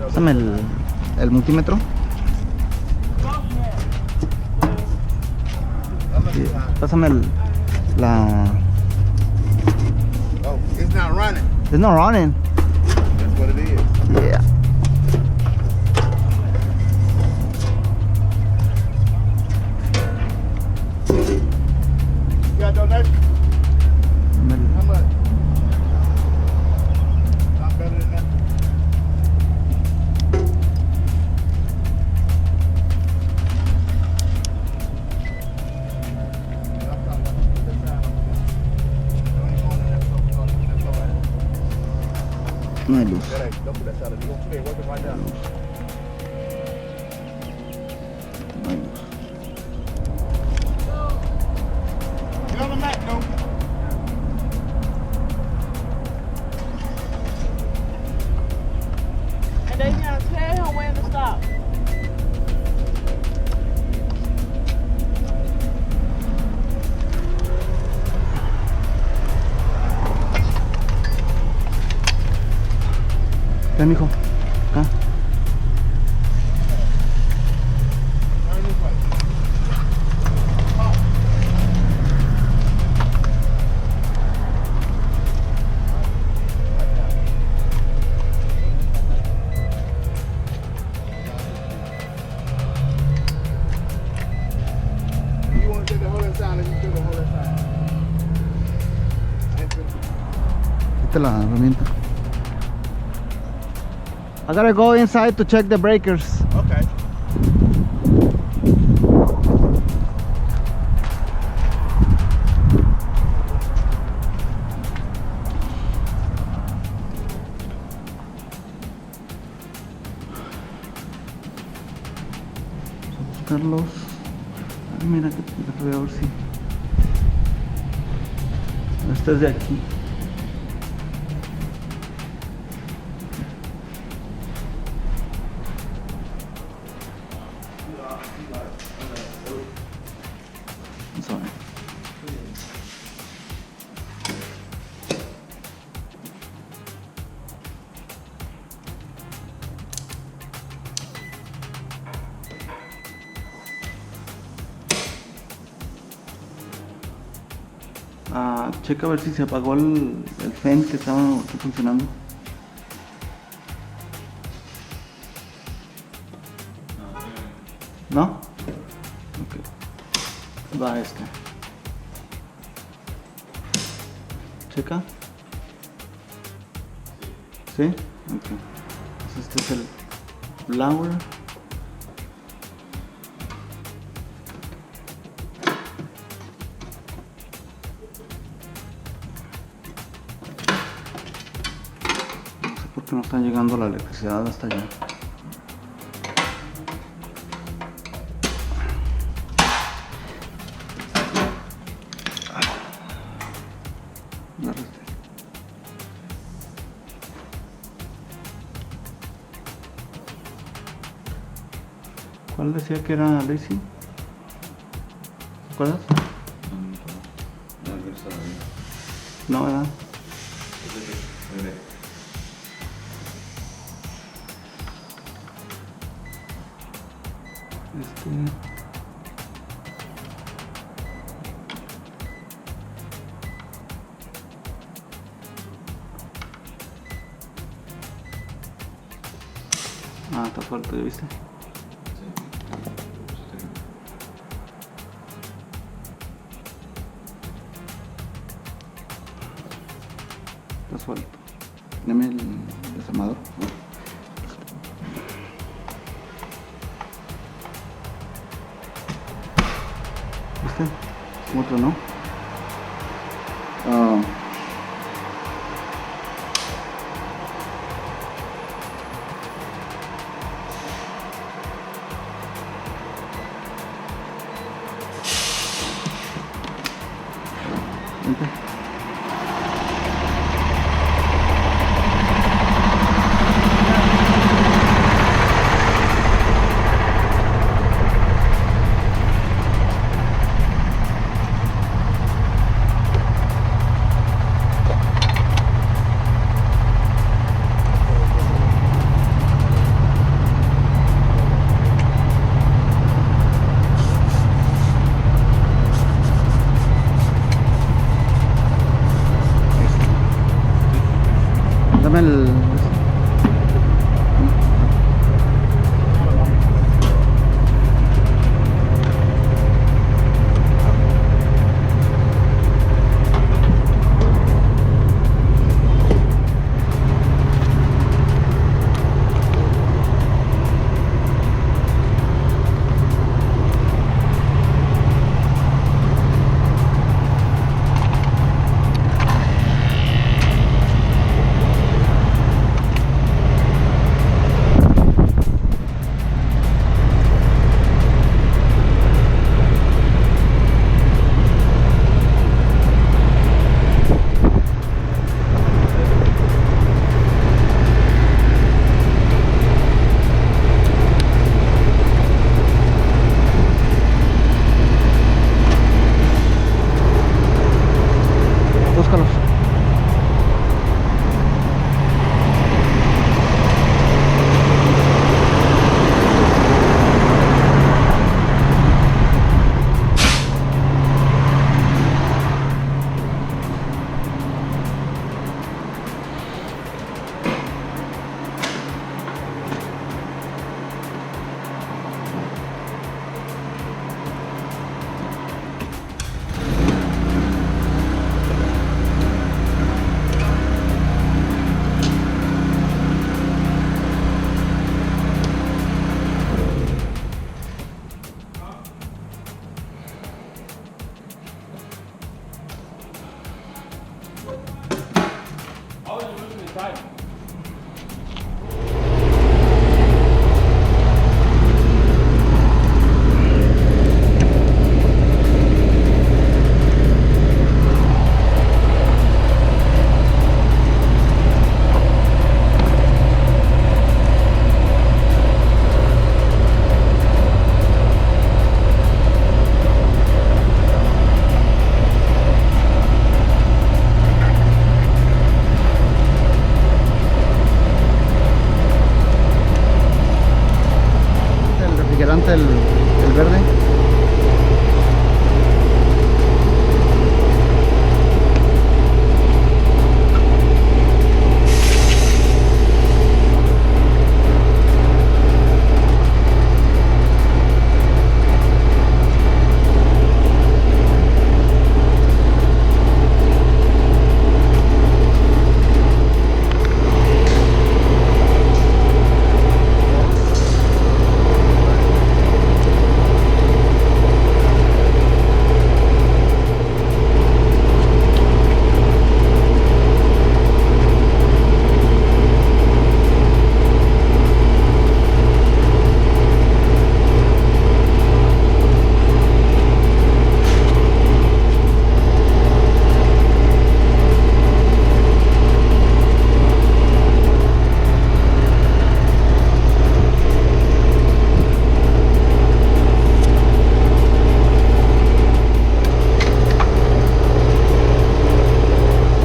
Pásame el multímetro. Sí, pásame la... Oh, it's not running. It's not running. That's what it is. Yeah. You got donation? How much? Not better than that. No hay luz. Don't put that salad. You're going to work it right down. No hay luz. Get on the mat, no. And they gonna tell him when to stop. Ven, mijo. Acá. Turn this way. You want to take the whole inside, and you take the whole inside. Esta es la herramienta. I gotta go inside to check the breakers. Okay. Vamos a buscarlos. Ay, mira que voy a ver si. Este es de aquí. Vamos a ver. Checa a ver si se apagó el fan que estaba aquí funcionando. ¿No? Ok. Va este. Checa. ¿Sí? Ok. Entonces este es el blower. No sé por qué no está llegando la electricidad hasta allá. ¿Cuál decía que era Lazy? ¿Te acuerdas? No, ¿verdad? Ah, está fuerte, ¿ya viste? Está suelto. Dame el desarmador. ¿Viste? Otro no. Vente. Dame el... Búscalos. El verde.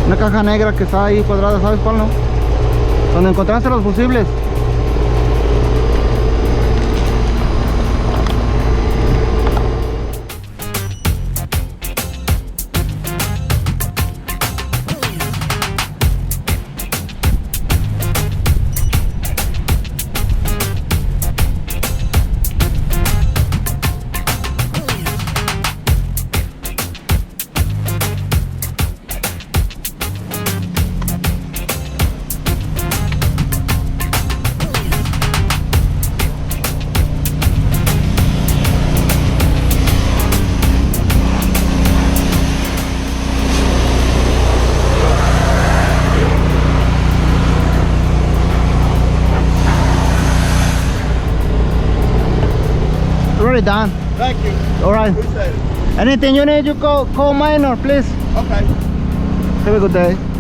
Una caja negra que está ahí cuadrada, ¿sabes cuál no? Donde encontraste los fusibles. Already done. Thank you. All right. Appreciate it. Anything you need, you call minor, please. Okay. Have a good day.